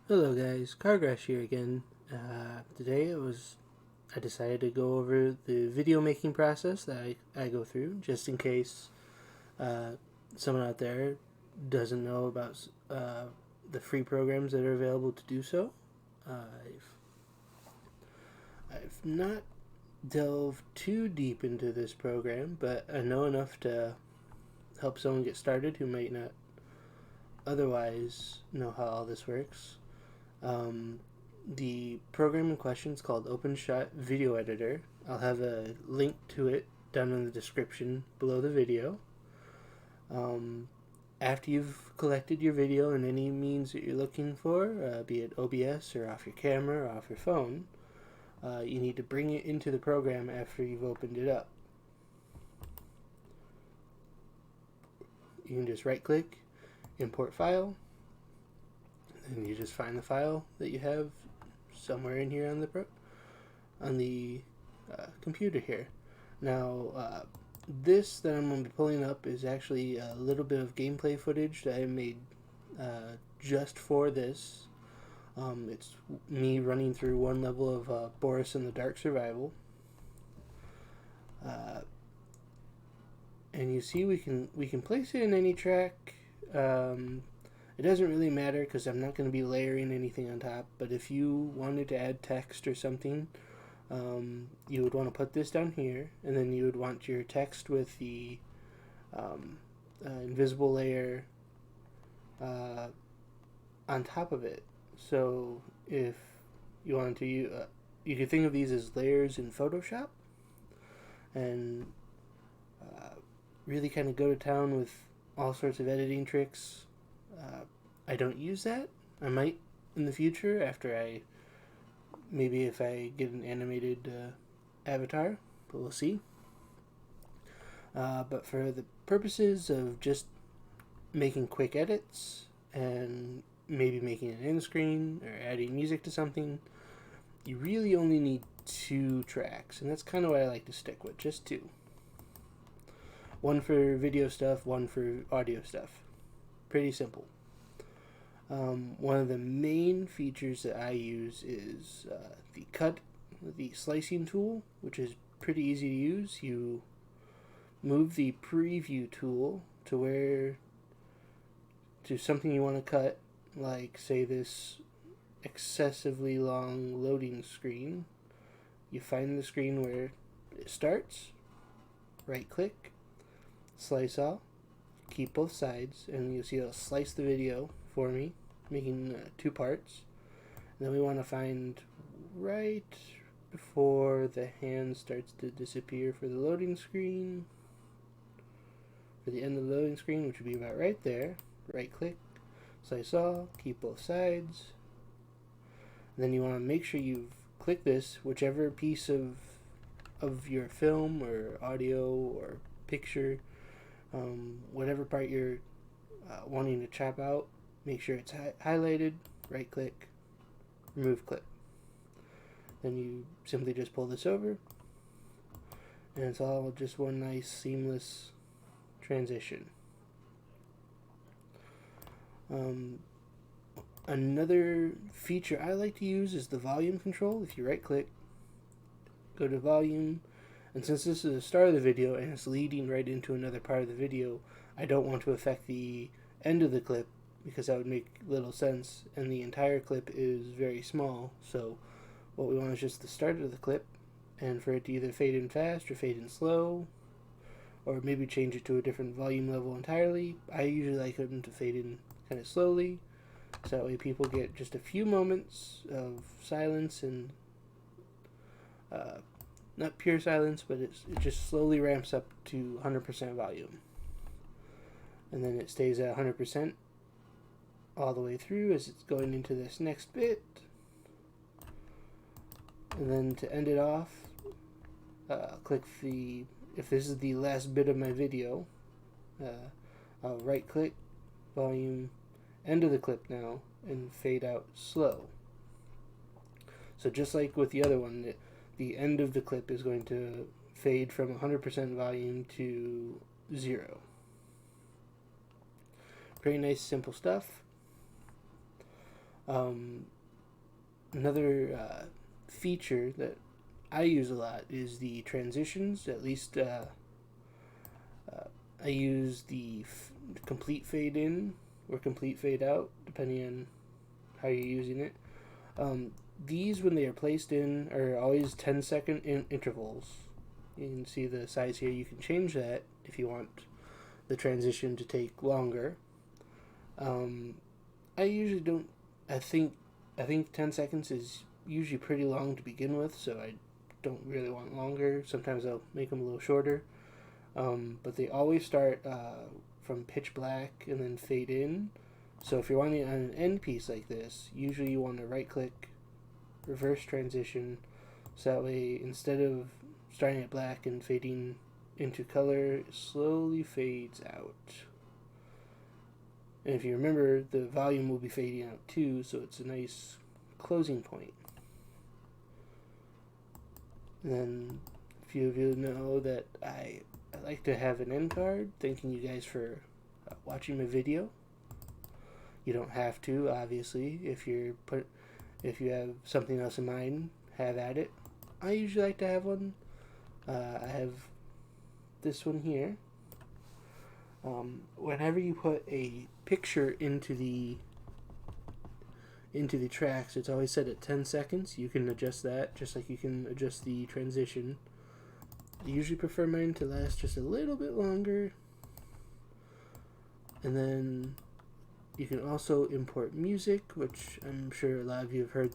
Hello guys, Cargrass here again. Today I decided to go over the video making process that I go through, just in case uh, someone out there doesn't know about the free programs that are available to do so. I've not delved too deep into this program, but I know enough to help someone get started who might not otherwise know how all this works. Um, the program in question is called OpenShot Video Editor. I'll have a link to it down in the description below the video. Um, After you've collected your video in any means that you're looking for, be it OBS or off your camera or off your phone, you need to bring it into the program after you've opened it up. You can just right click, import file, and you just find the file that you have somewhere in here on the computer here. Now, this that I'm going to be pulling up is actually a little bit of gameplay footage that I made just for this. It's me running through one level of Boris in the Dark Survival. And you see we can place it in any track. It doesn't really matter because I'm not going to be layering anything on top, but if you wanted to add text or something, you would want to put this down here, and then you would want your text with the invisible layer on top of it. So if you wanted to, you could think of these as layers in Photoshop, and really kind of go to town with all sorts of editing tricks. I don't use that. I might in the future after maybe if I get an animated avatar, but we'll see. But for the purposes of just making quick edits and maybe making an end screen or adding music to something, you really only need 2 tracks, and that's kind of what I like to stick with, just 2. One for video stuff, one for audio stuff. Pretty simple. One of the main features that I use is the slicing tool, which is pretty easy to use. You move the preview tool to something you want to cut, like say this excessively long loading screen. You find the screen where it starts, right click, slice off, keep both sides, and you'll see it'll slice the video for me, making 2 parts. And then we want to find right before the hand starts to disappear for the loading screen, for the end of the loading screen, which would be about right there. Right click, slice all, keep both sides. And then you want to make sure you've clicked this, whichever piece of your film or audio or picture, whatever part you're wanting to chop out, make sure it's highlighted, right click, remove clip. Then you simply just pull this over, and it's all just one nice seamless transition. Another feature I like to use is the volume control. If you right click, go to volume, and since this is the start of the video and it's leading right into another part of the video, I don't want to affect the end of the clip because that would make little sense, and the entire clip is very small. So what we want is just the start of the clip, and for it to either fade in fast or fade in slow, or maybe change it to a different volume level entirely. I usually like them to fade in kind of slowly, so that way people get just a few moments of silence and not pure silence, but it just slowly ramps up to 100% volume. And then it stays at 100% all the way through as it's going into this next bit. And then to end it off, click if this is the last bit of my video, I'll right click, volume, end of the clip now, and fade out slow. So just like with the other one, the end of the clip is going to fade from 100% volume to 0. Pretty nice, simple stuff. Um, Another feature that I use a lot is the transitions. At least I use the complete fade in or complete fade out, depending on how you're using it. These, when they are placed in, are always 10-second intervals. You can see the size here. You can change that if you want the transition to take longer. I usually don't. I think 10 seconds is usually pretty long to begin with, so I don't really want longer. Sometimes I'll make them a little shorter. But they always start from pitch black and then fade in. So if you're wanting on an end piece like this, usually you want to right click, reverse transition, so that way instead of starting at black and fading into color, it slowly fades out. And if you remember, the volume will be fading out too, so it's a nice closing point. And then a few of you know that I like to have an end card, thanking you guys for watching my video. You don't have to, obviously. If you have something else in mind, have at it. I usually like to have one. I have this one here. Whenever you put a picture into the tracks, it's always set at 10 seconds. You can adjust that, just like you can adjust the transition. I usually prefer mine to last just a little bit longer. And then you can also import music, which I'm sure a lot of you have heard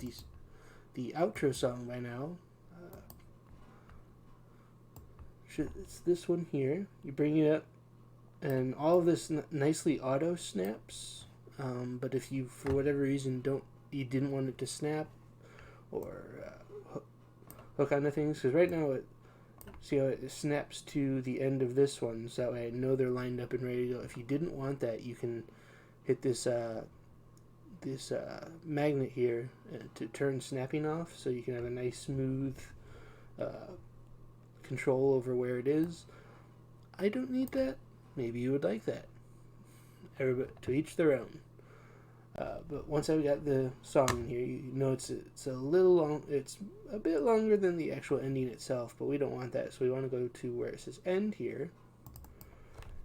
the outro song by now. It's this one here. You bring it up, and all of this nicely auto snaps. But if you, for whatever reason, you didn't want it to snap or hook onto things, because right now see how it snaps to the end of this one, so that way I know they're lined up and ready to go. If you didn't want that, you can hit this magnet here to turn snapping off, so you can have a nice smooth control over where it is. I don't need that. Maybe you would like that. Everybody, to each their own. But once I've got the song in here, you know it's a little long. It's a bit longer than the actual ending itself, but we don't want that. So we want to go to where it says end here,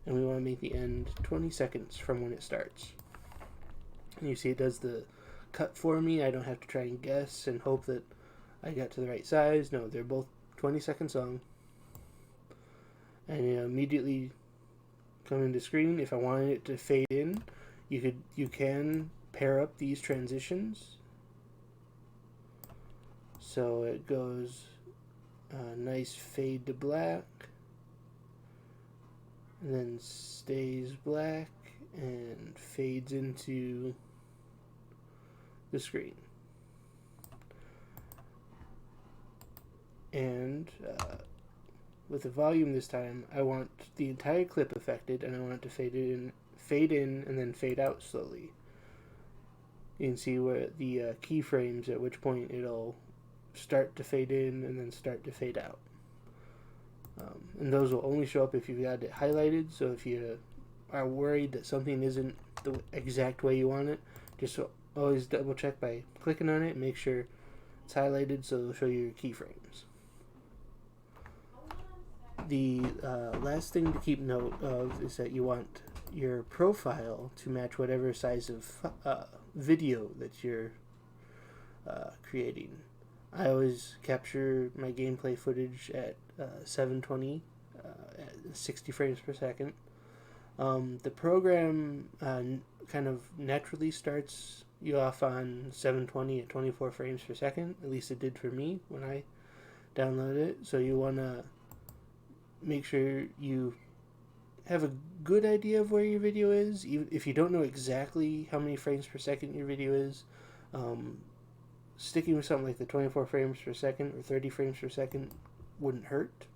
and we want to make the end 20 seconds from when it starts. And you see it does the cut for me. I don't have to try and guess and hope that I got to the right size. No, they're both 20 seconds long. And immediately come into screen. If I wanted it to fade in, you can pair up these transitions. So it goes nice fade to black, and then stays black and fades into the screen. And with the volume this time, I want the entire clip affected, and I want it to fade in, and then fade out slowly. You can see where the keyframes, at which point it'll start to fade in and then start to fade out. And those will only show up if you've got it highlighted, so if you are worried that something isn't the exact way you want it, just always double check by clicking on it and make sure it's highlighted so it'll show you your keyframes. The last thing to keep note of is that you want your profile to match whatever size of video that you're creating. I always capture my gameplay footage at 720 at 60 frames per second. The program kind of naturally starts you off on 720 at 24 frames per second. At least it did for me when I downloaded it. So you want to make sure you have a good idea of where your video is. Even if you don't know exactly how many frames per second your video is, sticking with something like the 24 frames per second or 30 frames per second wouldn't hurt.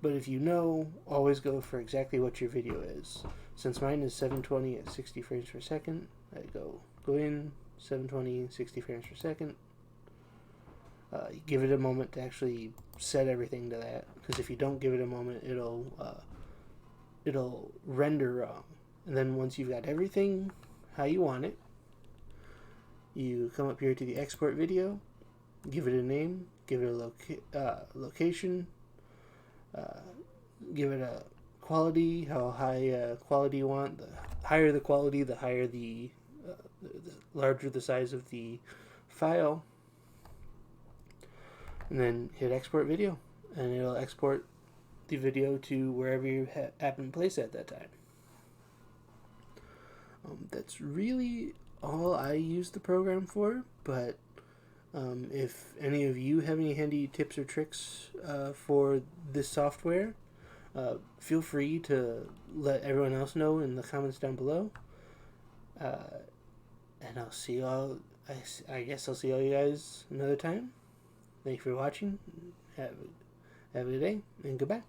But if you know, always go for exactly what your video is. Since mine is 720 at 60 frames per second, I go in 720, 60 frames per second. Give it a moment to actually set everything to that, because if you don't give it a moment, it'll render wrong. And then once you've got everything how you want it, You come up here to the export video, give it a name, give it a location, give it a quality, how high quality you want. The higher the quality, the higher the larger the size of the file, and then hit export video, and it'll export the video to wherever you happen to place it at that time. That's really all I use the program for, but if any of you have any handy tips or tricks for this software, feel free to let everyone else know in the comments down below. And I'll see you all. I guess I'll see all you guys another time. Thank you for watching. Have a good day, and goodbye.